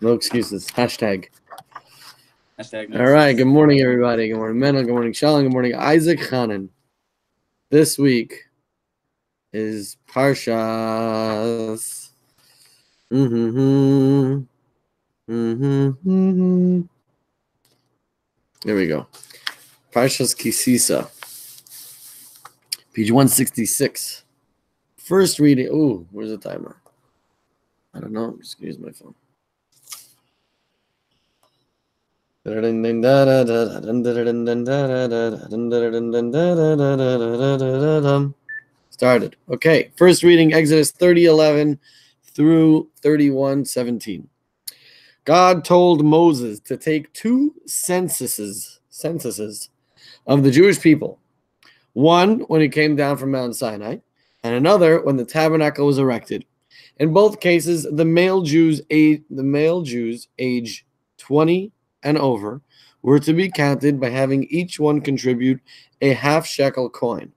No excuses. Hashtag. Hashtag All right. Good morning, everybody. Good morning, Mendel. Good morning, Shalom. Good morning, Isaac Hanan. This week is Parshas. There we go. Parshas Kisisa. Page 166. First reading. Ooh, where's the timer? I don't know. I'm just going to use my phone. Started. Okay. First reading, Exodus 30:11 through 31:17. God told Moses to take two censuses of the Jewish people. One when he came down from Mount Sinai, and another when the tabernacle was erected. In both cases, the male Jews age 20 and over were to be counted by having each one contribute a half shekel coin.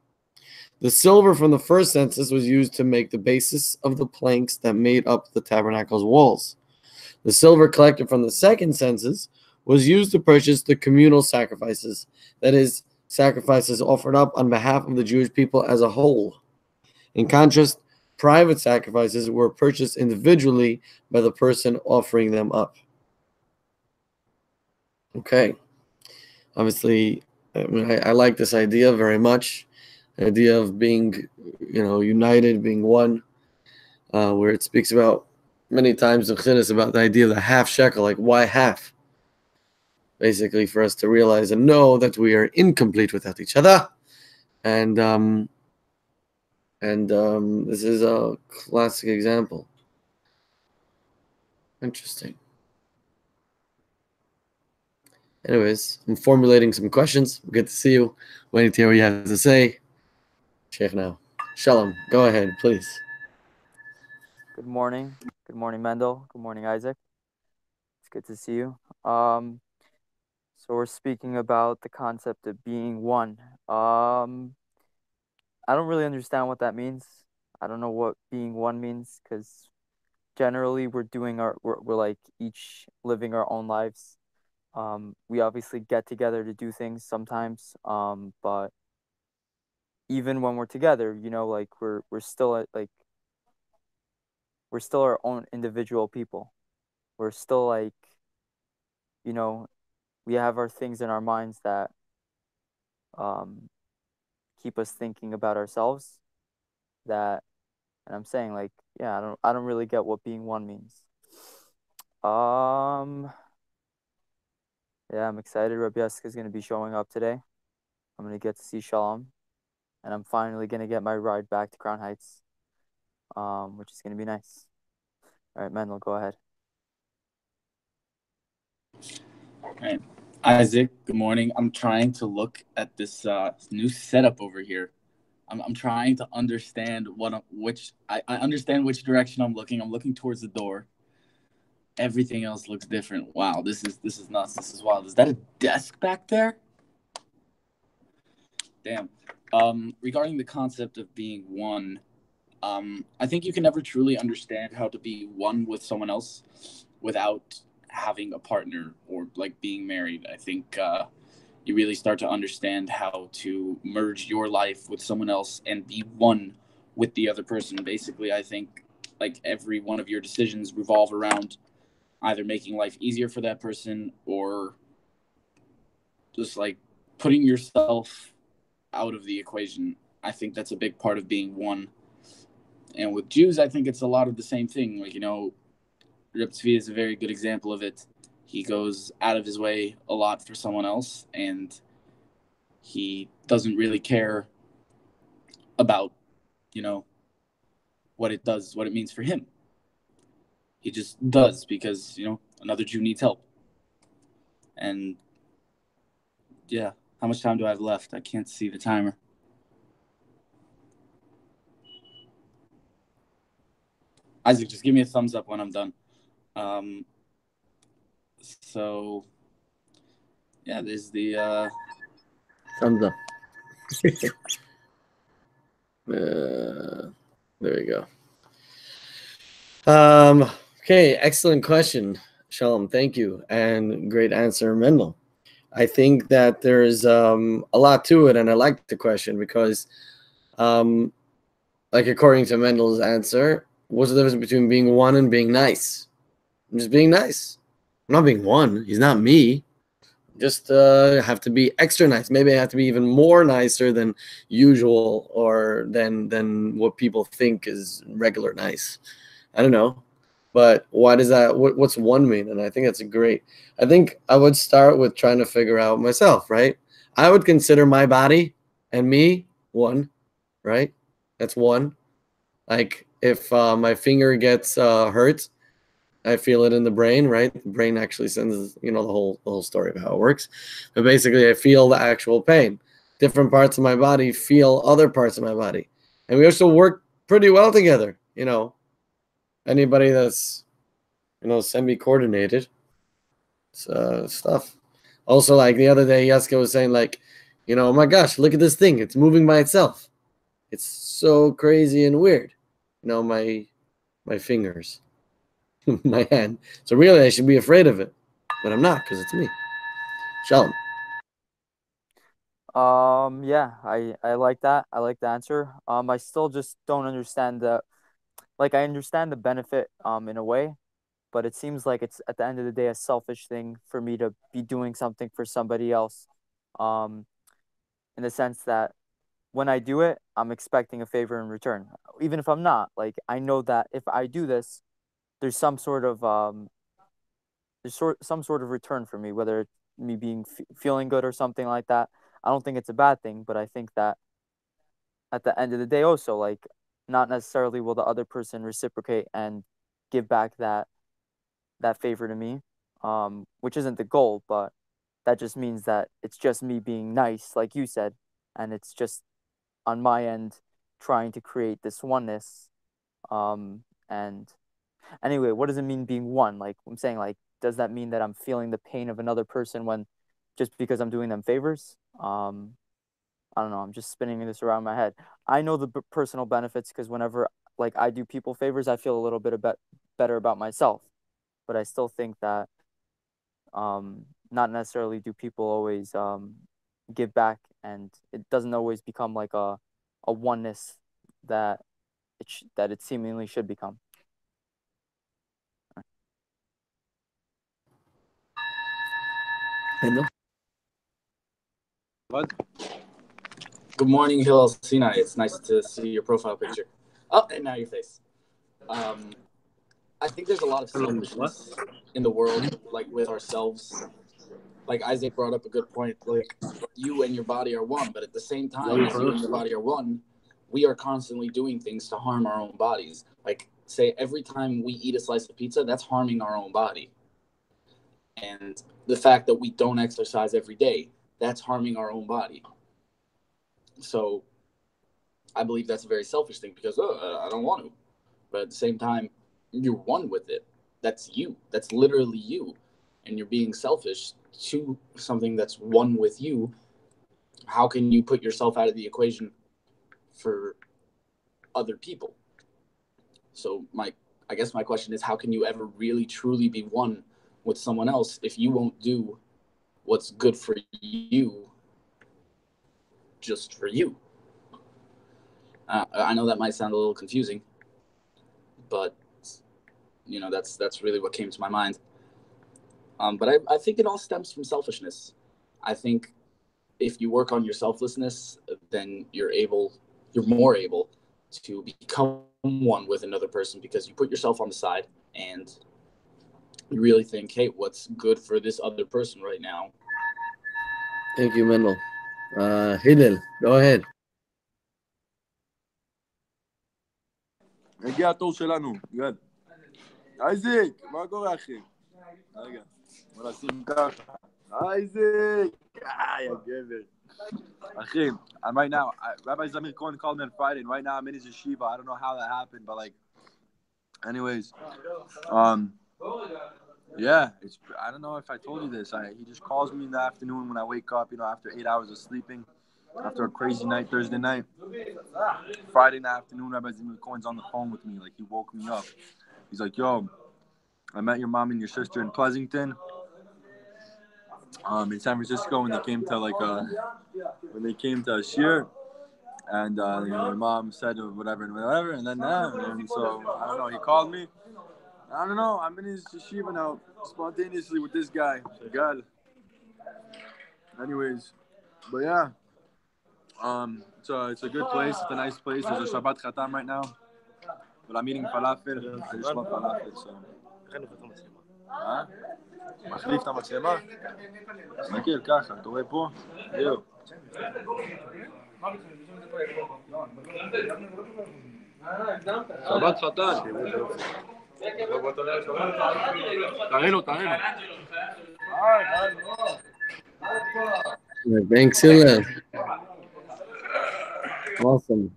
The silver from the first census was used to make the basis of the planks that made up the tabernacle's walls. The silver collected from the second census was used to purchase the communal sacrifices, that is, sacrifices offered up on behalf of the Jewish people as a whole. In contrast, private sacrifices were purchased individually by the person offering them up. Okay. Obviously, I like this idea very much. The idea of being, united, being one, where it speaks about many times in Chiddush about the idea of the half shekel, like why half? Basically, for us to realize and know that we are incomplete without each other, and this is a classic example. Interesting. Anyways, I'm formulating some questions. Good to see you. Waiting to hear what you have to say. Sheikh now. Shalom. Go ahead, please. Good morning. Good morning, Mendel. Good morning, Isaac. It's good to see you. So we're speaking about the concept of being one. I don't really understand what that means. I don't know what being one means, because generally we're like each living our own lives. We obviously get together to do things sometimes, but even when we're together, like we're still we're still our own individual people. We're still like, we have our things in our minds that keep us thinking about ourselves. And I'm saying, like, yeah, I don't really get what being one means. Yeah, I'm excited. Rabbi Yeska is going to be showing up today. I'm going to get to see Shalom, and I'm finally going to get my ride back to Crown Heights, which is going to be nice. All right, Mendel, go ahead. All right. Isaac, good morning. I'm trying to look at this new setup over here. I'm trying to understand I understand which direction I'm looking. I'm looking towards the door. Everything else looks different. Wow, this is nuts. This is wild. Is that a desk back there? Damn. Regarding the concept of being one, I think you can never truly understand how to be one with someone else without having a partner or like being married. I think you really start to understand how to merge your life with someone else and be one with the other person. Basically, I think like every one of your decisions revolve around either making life easier for that person or just like putting yourself out of the equation. I think that's a big part of being one. And with Jews, I think it's a lot of the same thing. Like, Reb Tzvi is a very good example of it. He goes out of his way a lot for someone else, and he doesn't really care about, what it means for him. He just does because, another Jew needs help. And yeah, how much time do I have left? I can't see the timer. Isaac, just give me a thumbs up when I'm done. So yeah, there's the thumbs up. There we go. Okay, excellent question, Shalom. Thank you, and great answer, Mendel. I think that there's a lot to it, and I like the question because, like according to Mendel's answer, what's the difference between being one and being nice? I'm just being nice. I'm not being one. He's not me. Just have to be extra nice. Maybe I have to be even more nicer than usual, or than what people think is regular nice. I don't know. But why does that? What's one mean? And I think that's great. I think I would start with trying to figure out myself. Right. I would consider my body and me one. Right. That's one. Like if my finger gets hurt, I feel it in the brain. Right. The brain actually sends the whole story of how it works. But basically, I feel the actual pain. Different parts of my body feel other parts of my body, and we also work pretty well together. Anybody that's semi-coordinated stuff. Also, like the other day, Yaska was saying, like, oh my gosh, look at this thing. It's moving by itself. It's so crazy and weird. My fingers, my hand. So really, I should be afraid of it, but I'm not because it's me. Shalom. Yeah, I like that. I like the answer. I still just don't understand I understand the benefit in a way, but it seems like it's at the end of the day a selfish thing for me to be doing something for somebody else. Um, in the sense that when I do it, I'm expecting a favor in return. Even if I'm not, like I know that if I do this, there's some sort of some sort of return for me, whether it's me being feeling good or something like that. I don't think it's a bad thing, but I think that at the end of the day, also like not necessarily will the other person reciprocate and give back that favor to me, which isn't the goal, but that just means that it's just me being nice, like you said, and it's just on my end trying to create this oneness. And anyway, what does it mean being one? Like I'm saying, like, does that mean that I'm feeling the pain of another person when just because I'm doing them favors? I don't know. I'm just spinning this around my head. I know the personal benefits because whenever like I do people favors, I feel a little bit better about myself. But I still think that not necessarily do people always give back, and it doesn't always become like a oneness that that it seemingly should become. What? Good morning, Hillel Sinai. It's nice to see your profile picture. Oh, and now your face. I think there's a lot of selfishness in the world, like with ourselves. Like Isaac brought up a good point. Like you and your body are one, but at the same time as you and your body are one, we are constantly doing things to harm our own bodies. Like say every time we eat a slice of pizza, that's harming our own body. And the fact that we don't exercise every day, that's harming our own body. So I believe that's a very selfish thing because I don't want to. But at the same time, you're one with it. That's you. That's literally you. And you're being selfish to something that's one with you. How can you put yourself out of the equation for other people? So I guess my question is, how can you ever really truly be one with someone else if you won't do what's good for you just for you? I know that might sound a little confusing, but that's really what came to my mind. But I think it all stems from selfishness. I think if you work on your selflessness, then you're more able to become one with another person because you put yourself on the side and you really think, hey, what's good for this other person right now? Thank you, Mendel. Hillel, go ahead. הגיע התור שלנו, גל. אייזיק, מה קורה אחי? רגע, בוא נשים ככה. אייזיק! יא גבר. אחי, I'm right now, Rabbi Zamir Cohen called me on Friday, and right now I'm in his yeshiva. I don't know how that happened, but like, anyways, yeah, I don't know if I told you this. He just calls me in the afternoon when I wake up, after 8 hours of sleeping, after a crazy night, Thursday night. Friday in the afternoon, Rabbi Zamir Cohen's on the phone with me. Like, he woke me up. He's like, yo, I met your mom and your sister in Pleasanton, in San Francisco when they came to Shir, and your mom said whatever and whatever, and then and so I don't know. He called me. I don't know. I'm in his yeshiva now, spontaneously with this guy. God. Anyways, but yeah, it's a good place. It's a nice place. There's a Shabbat Chatam right now, but I'm eating falafel. I just love falafel, so. מחליף את המצלמה? מכיר ככה, אתה רואה פה? זהו. שבת חתן. תראינו. Thanks, Hillel. Awesome.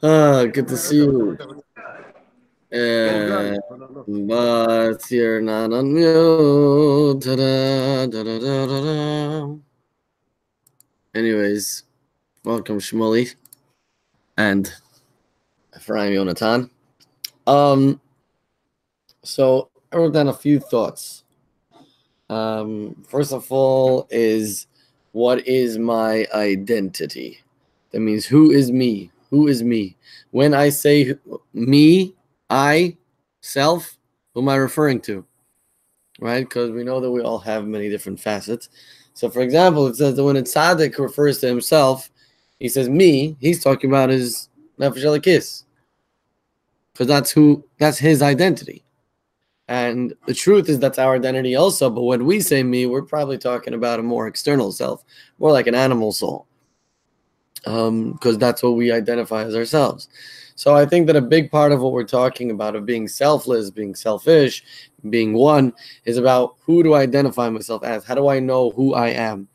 Good to see you. But you're not on mute. Anyways, welcome Shmuley and Ephraim Yonatan. So I wrote down a few thoughts. First of all, is what is my identity? That means who is me? Who is me? When I say me, I, self, who am I referring to? Right? Because we know that we all have many different facets. So, for example, it says that when a tzaddik refers to himself, he says me, he's talking about his nefesh elokis. Because that's his identity. And the truth is that's our identity also. But when we say me, we're probably talking about a more external self, more like an animal soul. Because that's what we identify as ourselves. So I think that a big part of what we're talking about, of being selfless, being selfish, being one, is about who do I identify myself as? How do I know who I am?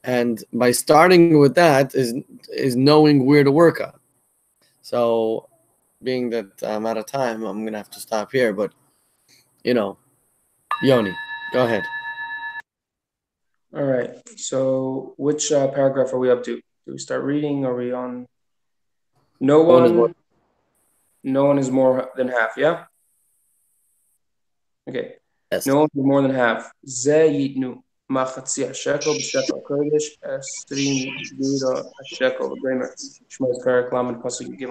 And by starting with that is knowing where to work on. So being that I'm out of time, I'm going to have to stop here. But, Yoni, go ahead. All right. So which paragraph are we up to? Do we start reading? Are we on? No one is more than half, yeah? Okay. Yes. No one is more than half. זה ייתנו מחצי השקל בשקל הקודש, 20 גירה השקל בגמר. שמות פרק ל' פסוק ג'.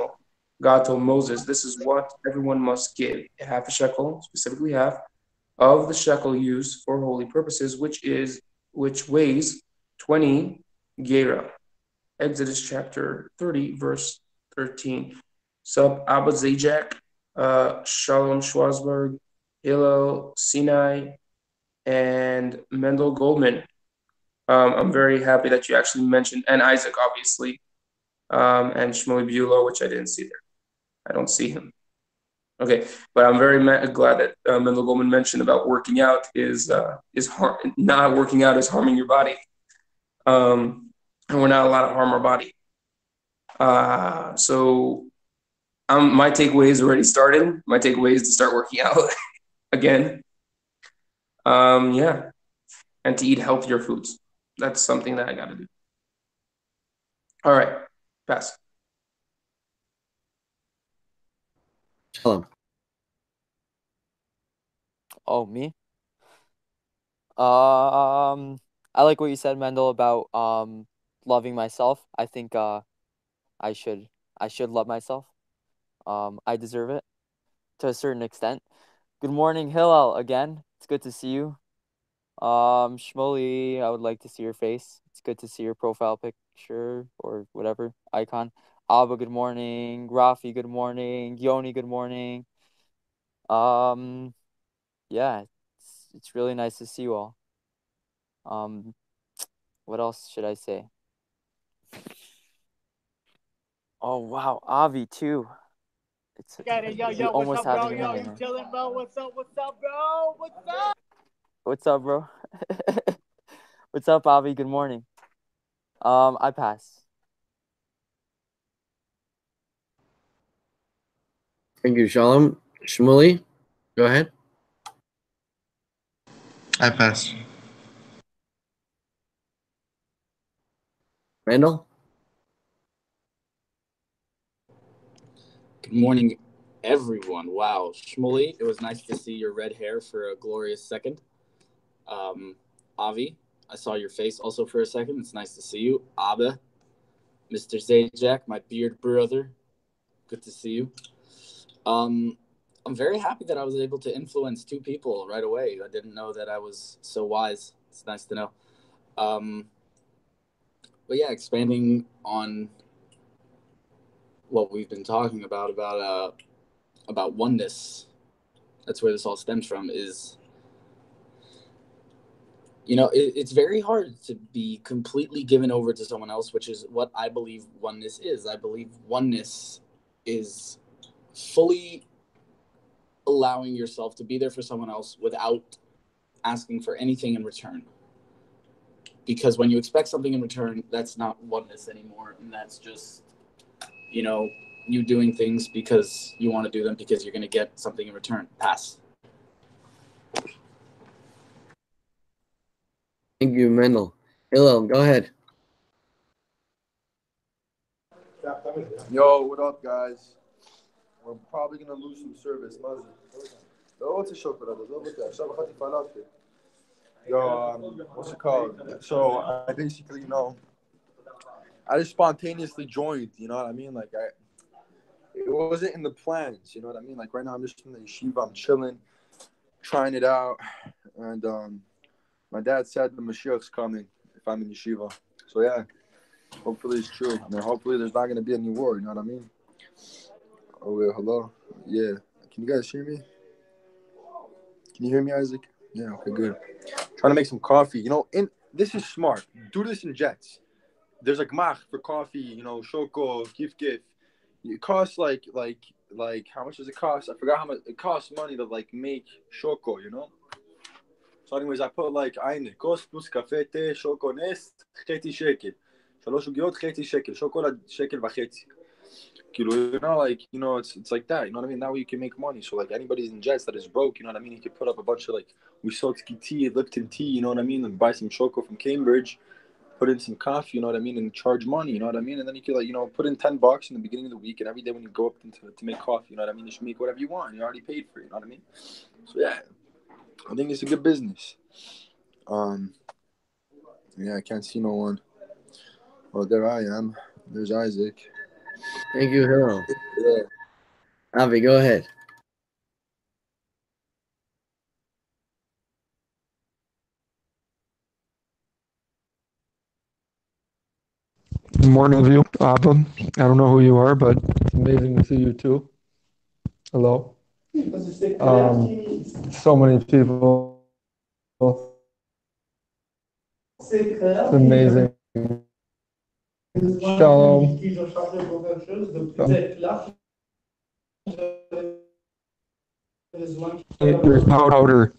God told Moses, this is what everyone must give, a half a shekel, specifically half, of the shekel used for holy purposes, which weighs 20 gera. Exodus chapter 30, verse 13. Sub Abba Zajac, Shalom Schwarzberg, Hillel Sinai, and Mendel Goldman. I'm very happy that you actually mentioned, and Isaac, obviously, and Shmuley Bulow, which I didn't see there. I don't see him. Okay, but I'm very glad that Mendel Goldman mentioned about working out not working out is harming your body. And we're not allowed to harm our body. So my takeaway is already started. My takeaway is to start working out again. Yeah, and to eat healthier foods. That's something that I got to do. All right, pass. Shalom. Oh, me? I like what you said, Mendel, about loving myself. I think I should love myself. I deserve it to a certain extent. Good morning, Hillel, again. It's good to see you. Shmuley, I would like to see your face. It's good to see your profile picture or whatever icon. Abba, good morning. Rafi, good morning. Yoni, good morning. Yeah, it's really nice to see you all. What else should I say? Oh wow, Avi too. It's almost having him in here. What's up, bro? What's up, bro? What's up, Avi? Good morning. I pass. Thank you, Shalom. Shmuley, go ahead. I pass. Randall? Good morning. everyone. Wow. Shmuley, it was nice to see your red hair for a glorious second. Avi, I saw your face also for a second. It's nice to see you. Abba, Mr. Zajac, my beard brother. Good to see you. I'm very happy that I was able to influence two people right away. I didn't know that I was so wise. It's nice to know. But yeah, expanding on what we've been talking about oneness. That's where this all stems from. Is it's very hard to be completely given over to someone else, which is what I believe oneness is. I believe oneness is fully allowing yourself to be there for someone else without asking for anything in return. Because when you expect something in return, that's not oneness anymore. And that's just, you doing things because you want to do them because you're going to get something in return. Pass. Thank you, Mendel. Hillel, go ahead. Yo, what up, guys? We're probably gonna lose some service. Yo, what's it called? So I basically, I just spontaneously joined. You know what I mean? Like it wasn't in the plans. You know what I mean? Like right now, I'm just in the yeshiva. I'm chilling, trying it out, and my dad said the Mashiach's coming if I'm in yeshiva. So yeah, hopefully it's true. I mean, hopefully there's not gonna be any war. You know what I mean? Oh wait, hello. Yeah, can you guys hear me? Can you hear me, Isaac? Yeah. Okay, good. Trying to make some coffee. This is smart. Do this in jets. There's a gmach for coffee. Shoko, gif. It costs like how much does it cost? I forgot how much it costs money to make shoko. So anyways, I put eine kos plus קפה תה שוקו נס חצי שקל. 3 עוגיות חצי שקל. שוקולד שקל וחצי. It's like that. You know what I mean? That way you can make money. So anybody's in jets that is broke, you know what I mean? You can put up a bunch of Wisotsky tea, Lipton tea, you know what I mean? And buy some choco from Cambridge, put in some coffee, you know what I mean? And charge money, you know what I mean? And then you can put in $10 in the beginning of the week, and every day when you go up to make coffee, you know what I mean? You should make whatever you want. You already paid for it, you know what I mean? So yeah, I think it's a good business. Yeah, I can't see no one. Oh, there I am. There's Isaac. Thank you, Hillel. Yeah. Avi, go ahead. Good morning, of you, Abba. I don't know who you are, but it's amazing to see you too. Hello. So many people. It's amazing. Shalom. There's powder.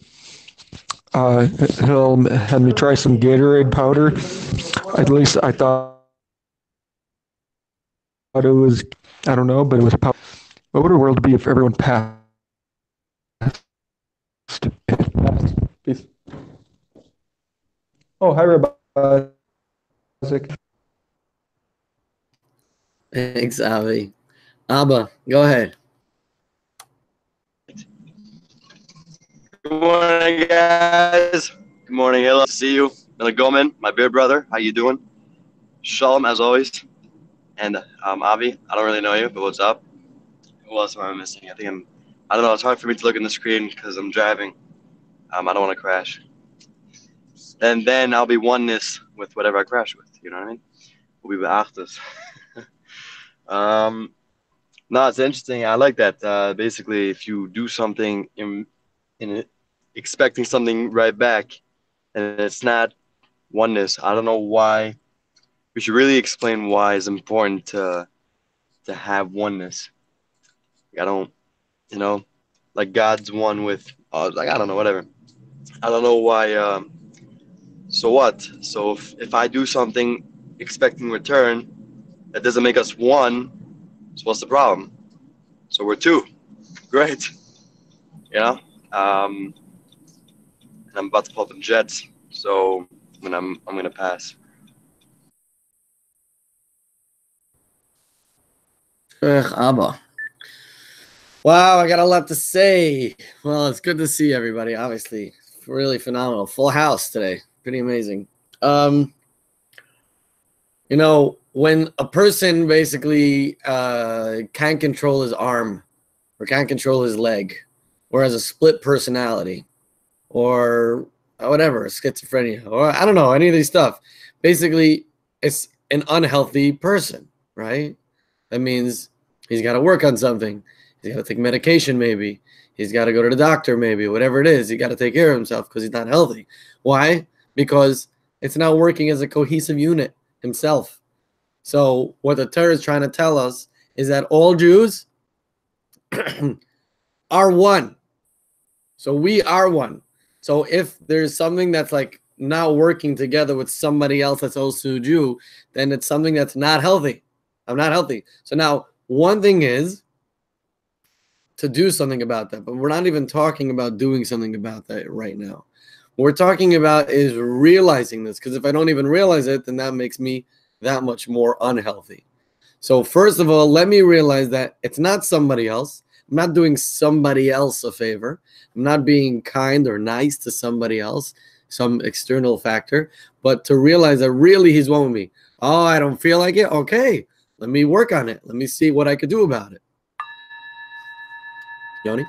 He'll had me try some Gatorade powder. At least I thought it was, I don't know, but it was powder. What would the world be if everyone passed? Peace. Oh, hi, Rabbi Isaac. Thanks, Avi. Abba, go ahead. Good morning, guys. Good morning, Hillel. See you. Miller Goldman, my beard brother. How you doing? Shalom, as always. And Avi, I don't really know you, but what's up? Who else am I missing? I don't know. It's hard for me to look in the screen because I'm driving. I don't want to crash. And then I'll be oneness with whatever I crash with. You know what I mean? We'll be beachtas. No, it's interesting. I like that. Basically, if you do something in expecting something right back, and it's not oneness. I don't know why. We should really explain why it's important to have oneness. I don't, God's one with. I don't know, whatever. I don't know why. So what? So if I do something expecting return, that doesn't make us one. So what's the problem? So we're two. Great. And I'm about to pull up in jets. So I'm gonna pass. Abba. Wow, I got a lot to say. Well, it's good to see everybody. Obviously, really phenomenal. Full house today. Pretty amazing. You know, when a person basically can't control his arm or can't control his leg, or has a split personality, or whatever, schizophrenia, or I don't know, any of these stuff, basically, it's an unhealthy person, right? That means he's got to work on something. He's got to take medication, maybe. He's got to go to the doctor, maybe. Whatever it is, he got to take care of himself because he's not healthy. Why? Because it's not working as a cohesive unit himself. So what the Torah is trying to tell us is that all Jews are one. So we are one. So if there's something that's like not working together with somebody else that's also a Jew, then it's something that's not healthy. I'm not healthy. So now one thing is to do something about that, but we're not even talking about doing something about that right now. What we're talking about is realizing this, because if I don't even realize it, then that makes me that much more unhealthy. So first of all, let me realize that it's not somebody else. I'm not doing somebody else a favor. I'm not being kind or nice to somebody else, some external factor, but to realize that really he's one with me. Oh, I don't feel like it? Okay, let me work on it. Let me see what I could do about it. Yoni?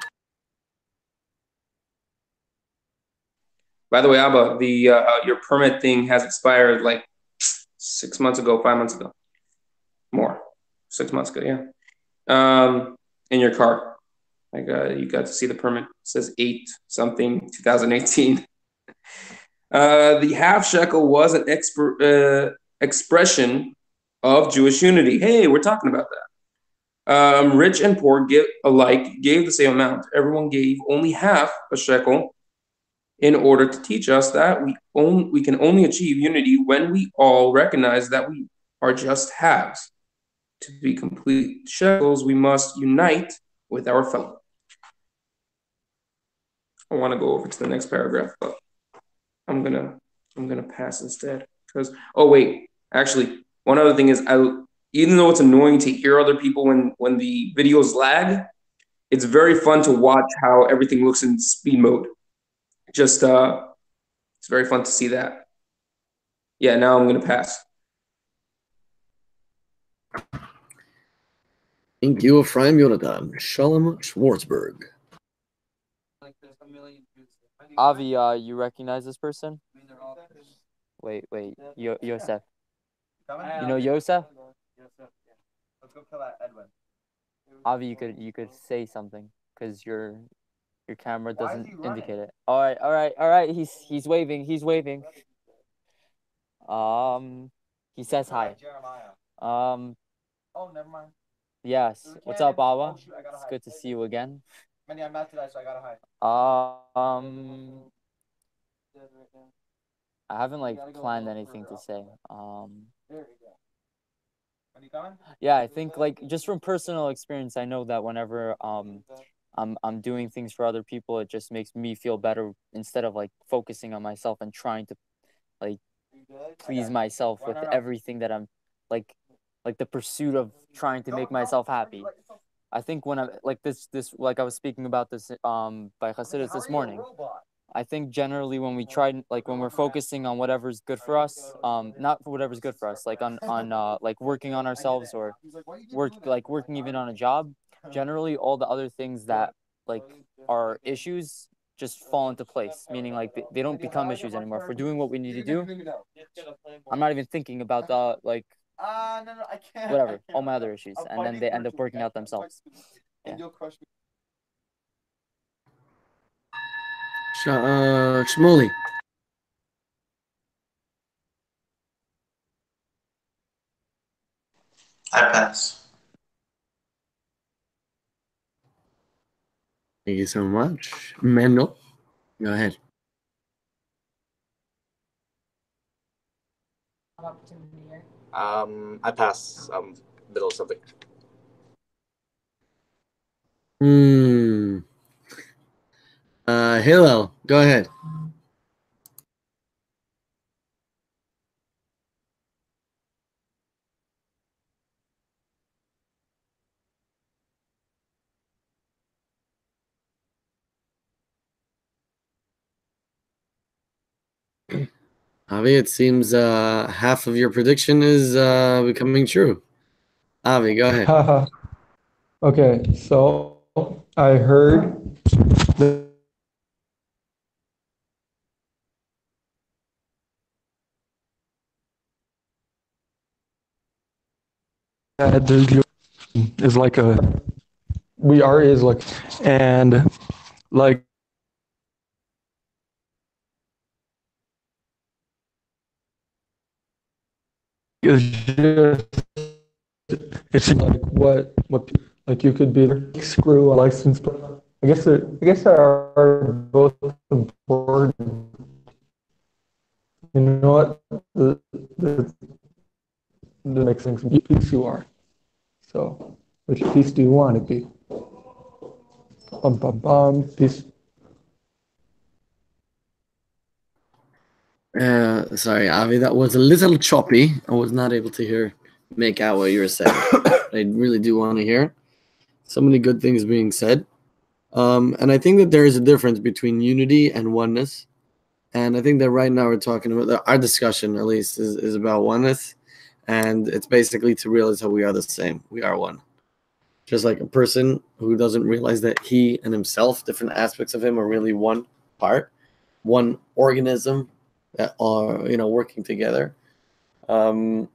By the way, Abba, your permit thing has expired like 6 months ago, 5 months ago, more, 6 months ago, yeah. In your car, like you got to see the permit. It says 8 something 2018. The half shekel was an expression of Jewish unity. Hey, we're talking about that. Rich and poor alike gave the same amount. Everyone gave only half a shekel in order to teach us that we can only achieve unity when we all recognize that we are just halves. To be complete shekels, we must unite with our fellow. I want to go over to the next paragraph, but I'm gonna pass instead because actually one other thing is even though it's annoying to hear other people when the videos lag, it's very fun to watch how everything looks in speed mode. Just it's very fun to see that. Yeah, now I'm gonna pass. Thank you, Ephraim Yonatan. Shalom Schwartzberg. Avi, you recognize this person? Wait, Yosef. You know Yosef? Let's go kill that Edwin. Avi, you could say something because your camera doesn't indicate it. All right. He's waving. He says hi. Oh, never mind. Yes. What's up, Awa? It's good to see you again. I'm not today, so I gotta hide. I haven't planned anything to say. Yeah, I think just from personal experience, I know that whenever I'm doing things for other people, it just makes me feel better instead of focusing on myself and trying to please myself with everything that I'm like the pursuit of trying to make myself happy. I think when I this I was speaking about this by Hasidus this morning. I think generally when we try when we're focusing on whatever's good for us, not for whatever's good for us, on working on ourselves or working even on a job, generally all the other things that are issues just fall into place, meaning they don't become issues anymore. If we're doing what we need to do, I'm not even thinking about the whatever, all my other issues, and then they end up working out themselves. Yeah. Shmuley. I pass. Thank you so much. Mendel, go ahead. I pass. Middle of something. Hillel, go ahead. Avi, it seems half of your prediction is becoming true. Avi, go ahead. Okay, so I heard that the is like a we are is like and like it's just it's like what like you could be screw a license plate. I guess there are both important. You know what the next thing piece you are. So which piece do you want to be? Piece. Sorry, Avi, that was a little choppy. I was not able to make out what you were saying. I really do want to hear so many good things being said. And I think that there is a difference between unity and oneness. And I think that right now we're talking about our discussion, at least, is about oneness. And it's basically to realize how we are the same. We are one. Just like a person who doesn't realize that he and himself, different aspects of him, are really one part, one organism that are working together. That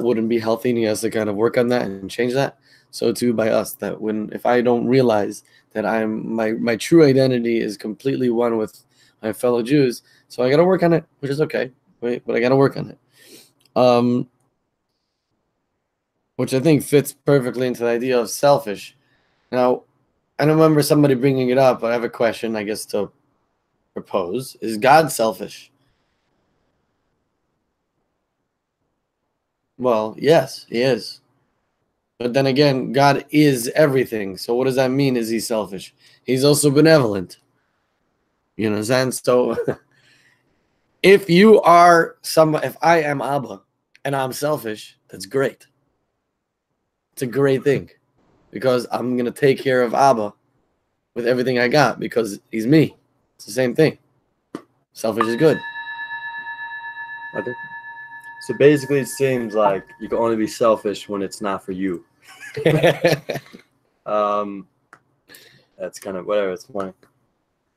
wouldn't be healthy, and he has to kind of work on that and change that. So too by us, that if I don't realize that my true identity is completely one with my fellow Jews, so I got to work on it, which is okay, right? But I got to work on it. Which I think fits perfectly into the idea of selfish. Now, I don't remember somebody bringing it up, but I have a question, I guess, to propose. Is God selfish? Well, yes, he is. But then again, God is everything. So what does that mean? Is he selfish? He's also benevolent. You know what I'm saying? So if I am Abba and I'm selfish, that's great. It's a great thing. Because I'm going to take care of Abba with everything I got because he's me. It's the same thing. Selfish is good. Okay. So basically, it seems like you can only be selfish when it's not for you. That's kind of whatever. It's funny.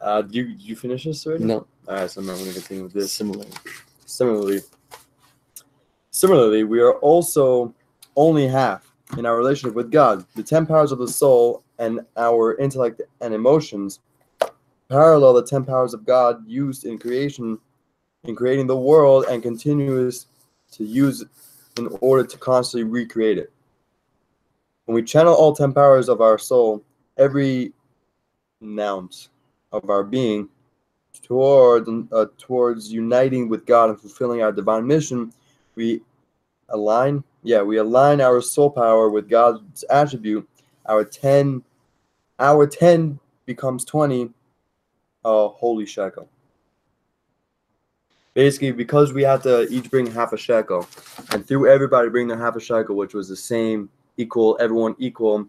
Do you finish this already? No. All right, so I'm going to continue with this. Similarly, we are also only half in our relationship with God. The 10 powers of the soul and our intellect and emotions parallel the 10 powers of God used in creating the world and continues to use in order to constantly recreate it. When we channel all 10 powers of our soul, every ounce of our being towards uniting with God and fulfilling our divine mission, we align our soul power with God's attribute. Our 10 becomes 20, a holy shekel. Basically, because we have to each bring half a shekel, and through everybody bringing the half a shekel, which was the same, equal, everyone equal,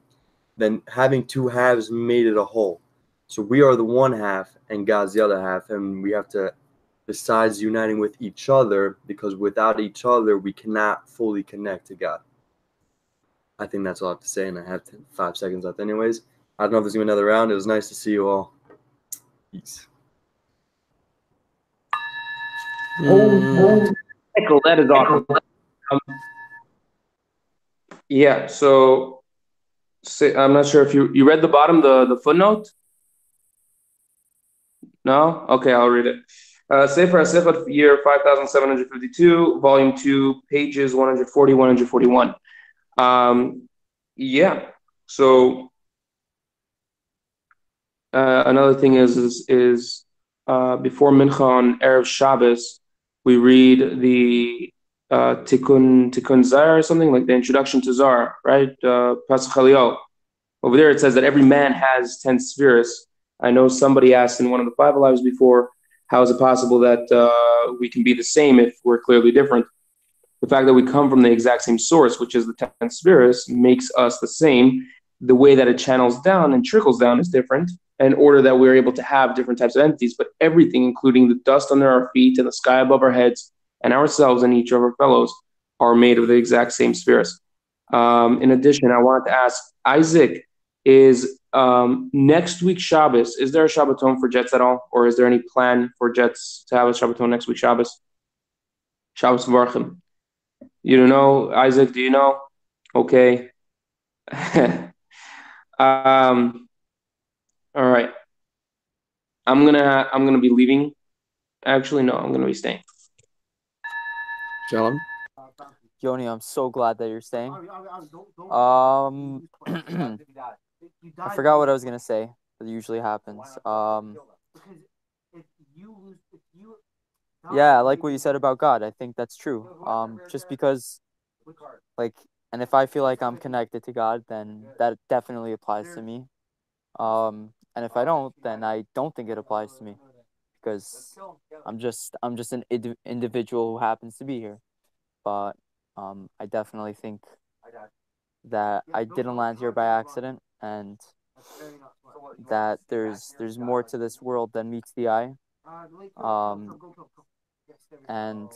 then having two halves made it a whole. So we are the one half, and God's the other half, and we have to, besides uniting with each other, because without each other, we cannot fully connect to God. I think that's all I have to say, and I have 5 seconds left anyways. I don't know if there's going to be another round. It was nice to see you all. Peace. Michael, that is awesome. Yeah, so I'm not sure if you read the bottom, the footnote? No? Okay, I'll read it. Sefer HaSechot, year 5752, volume 2, pages 140, 141. Yeah, so another thing is before Mincha on Erev Shabbos, we read the Tikkun Zar or something, like the introduction to Zar, right? Pasach Eliyahu. Over there it says that every man has 10 spheres. I know somebody asked in one of the FiveAlives before, how is it possible that we can be the same if we're clearly different? The fact that we come from the exact same source, which is the 10 spheres, makes us the same. The way that it channels down and trickles down is different. in order that we're able to have different types of entities, but everything, including the dust under our feet and the sky above our heads and ourselves and each of our fellows, are made of the exact same spheres. In addition, I wanted to ask Isaac, is next week Shabbos, is there a Shabbaton for Jets at all? Or is there any plan for Jets to have a Shabbaton next week Shabbos? Shabbos Varchim. You don't know, Isaac, do you know? Okay. All right. I'm gonna be leaving. Actually, no, I'm gonna be staying. Shalom. Yoni, I'm so glad that you're staying. I forgot what I was gonna say. That usually happens. Yeah, I like what you said about God. I think that's true. Just because, like, and if I feel like I'm connected to God, then that definitely applies to me. And if I don't, then I don't think it applies to me, because I'm just an individual who happens to be here. But I definitely think that I didn't land here by accident, and that there's more to this world than meets the eye. And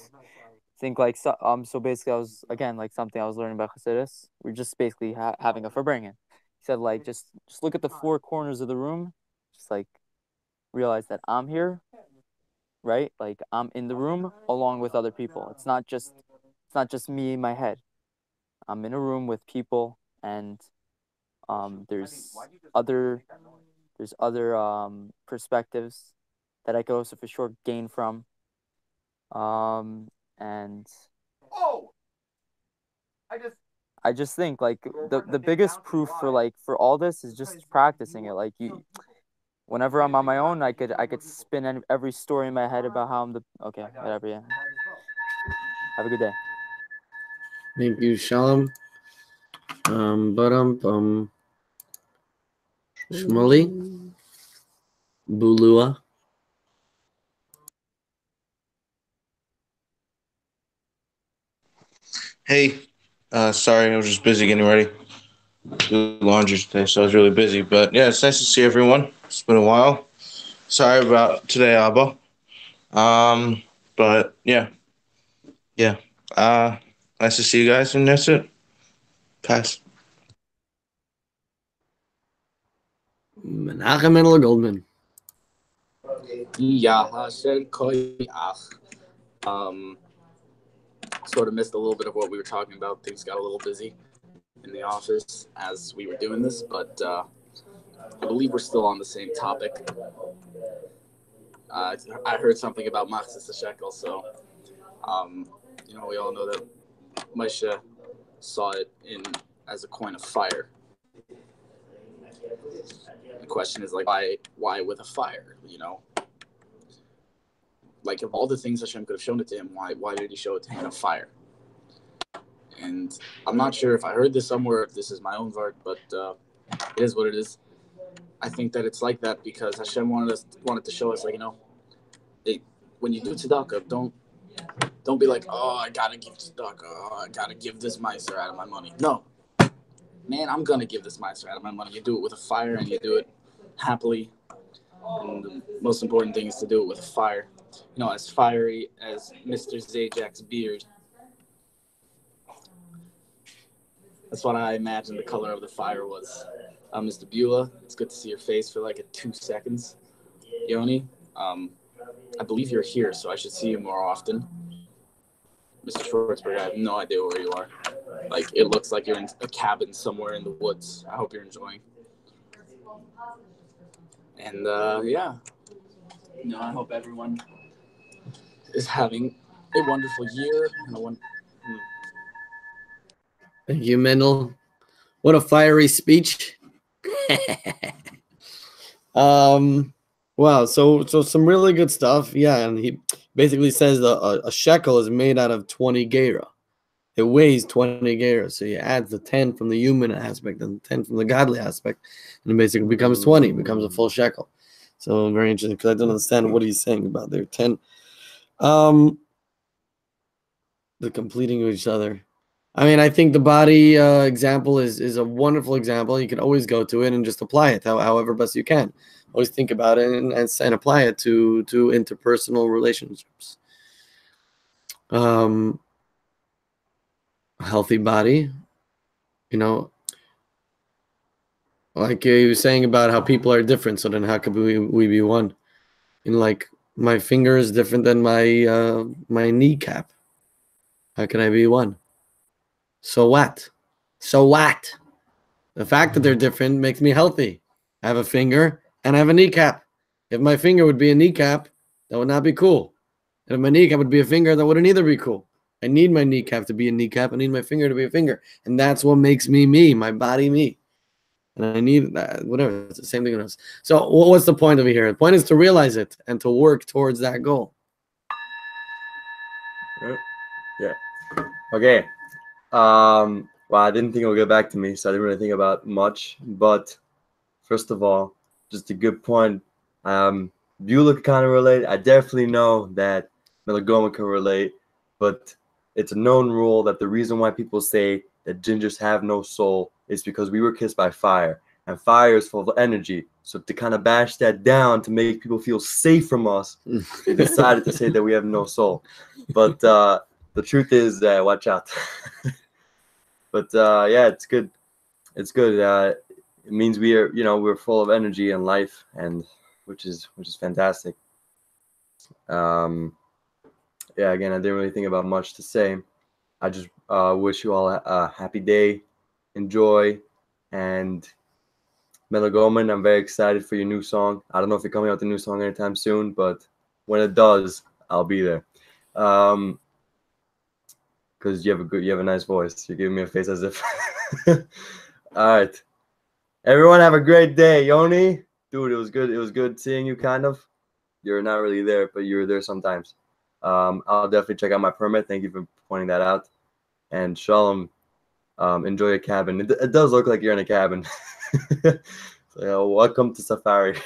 think like so basically I was, again, like something I was learning about Chassidus. We're just basically having a Farbrengen. He said, like, just look at the four corners of the room, just like realize that I'm here, right? Like, I'm in the room along with other people. It's not just me in my head. I'm in a room with people, and there's other perspectives that I could also for sure gain from. And I just think, like, the biggest proof for all this is just practicing it. Like, whenever I'm on my own, I could spin every story in my head about how I'm okay, whatever. Yeah. Have a good day. Thank you, Shalom. Shmuley, Bulua. Hey, sorry, I was just busy getting ready. Do laundry today, so I was really busy. But yeah, it's nice to see everyone. It's been a while. Sorry about today, Abba. But yeah. Nice to see you guys, and that's it. Pass. Menachem Mendel Goldman. Sort of missed a little bit of what we were talking about. Things got a little busy in the office as we were doing this, but I believe we're still on the same topic. I heard something about Machzis Shekel, so we all know that Moshe saw it as a coin of fire. The question is, like, why with a fire? Like, of all the things Hashem could have shown it to him, why did he show it to him in a fire? And I'm not sure if I heard this somewhere, if this is my own word, but it is what it is. I think that it's like that because Hashem wanted to show us, like, when you do tzedakah, don't be like, oh, I gotta give tzedakah, oh, I gotta give this meiser out of my money. No, man, I'm gonna give this meiser out of my money. You do it with a fire, and you do it happily. And the most important thing is to do it with a fire. As fiery as Mr. Zajak's beard. That's what I imagined the color of the fire was. Mr. Beulah, it's good to see your face for like 2 seconds. Yoni, I believe you're here, so I should see you more often. Mr. Schwartzberg, I have no idea where you are. Like, it looks like you're in a cabin somewhere in the woods. I hope you're enjoying. And, yeah. I hope everyone is having a wonderful year and Thank you, Mendel. What a fiery speech. Wow, so some really good stuff. Yeah, and he basically says a shekel is made out of 20 gera. It weighs 20 gera, so you add the 10 from the human aspect and 10 from the godly aspect, and it basically becomes 20, becomes a full shekel. So very interesting, because I don't understand what he's saying about their 10. The completing of each other. I mean, I think the body example is a wonderful example. You can always go to it and just apply it however best you can. Always think about it and apply it to interpersonal relationships. A healthy body, you know, like you were saying about how people are different. So then how could we be one? And like my finger is different than my my kneecap. How can I be one? So what? So what? The fact that they're different makes me healthy. I have a finger and I have a kneecap. If my finger would be a kneecap, that would not be cool. And if my kneecap would be a finger, that wouldn't either be cool. I need my kneecap to be a kneecap. I need my finger to be a finger. And that's what makes me me, my body me. And I need that, whatever. It's the same thing else. So what's the point of it here? The point is to realize it and to work towards that goal. Yeah. Okay. Well, I didn't think it would get back to me, so I didn't really think about much. But first of all, just a good point. Beulah can kind of relate. I definitely know that Melagoma can relate, but it's a known rule that the reason why people say that gingers have no soul is because we were kissed by fire, and fire is full of energy. So to kind of bash that down to make people feel safe from us, they decided to say that we have no soul. But the truth is, watch out. But yeah, it's good. It's good. It means we are, we're full of energy and life, and which is fantastic. Yeah, again, I didn't really think about much to say. I just wish you all a happy day, enjoy, and Melagoman, I'm very excited for your new song. I don't know if you're coming out with a new song anytime soon, but when it does, I'll be there. Because you have a nice voice. You're giving me a face as if. All right. Everyone have a great day. Yoni, dude, it was good. It was good seeing you, kind of. You're not really there, but you're there sometimes. I'll definitely check out my permit. Thank you for pointing that out. And Shalom, enjoy your cabin. It does look like you're in a cabin. So, welcome to Safari.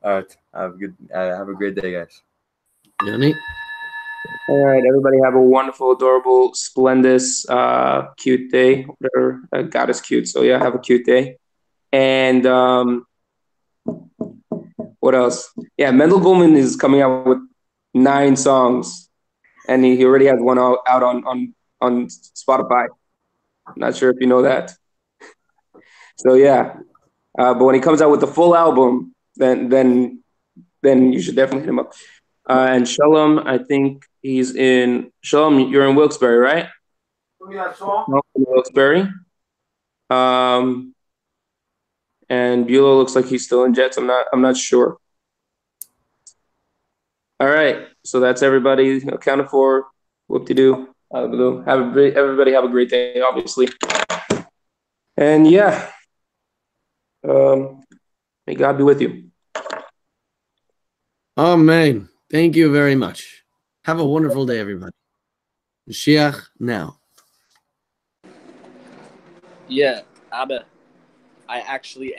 All right. Have a great day, guys. Yoni? All right, everybody have a wonderful, adorable, splendid, cute day. Whatever, God is cute, so yeah, have a cute day. And what else? Yeah, Mendel Goldman is coming out with 9 songs, and he already has one out on Spotify. Not sure if you know that. So yeah, but when he comes out with the full album, then you should definitely hit him up. And Shalom, I think he's in Shalom. You're in Wilkes-Barre, right? Wilkes-Barre. And Beulah looks like he's still in Jets. I'm not sure. All right, so that's everybody accounted for. Whoop-de-doo. Everybody have a great day, obviously. And yeah, may God be with you. Amen. Thank you very much. Have a wonderful day, everybody. Mashiach now. Yeah, Abba, I actually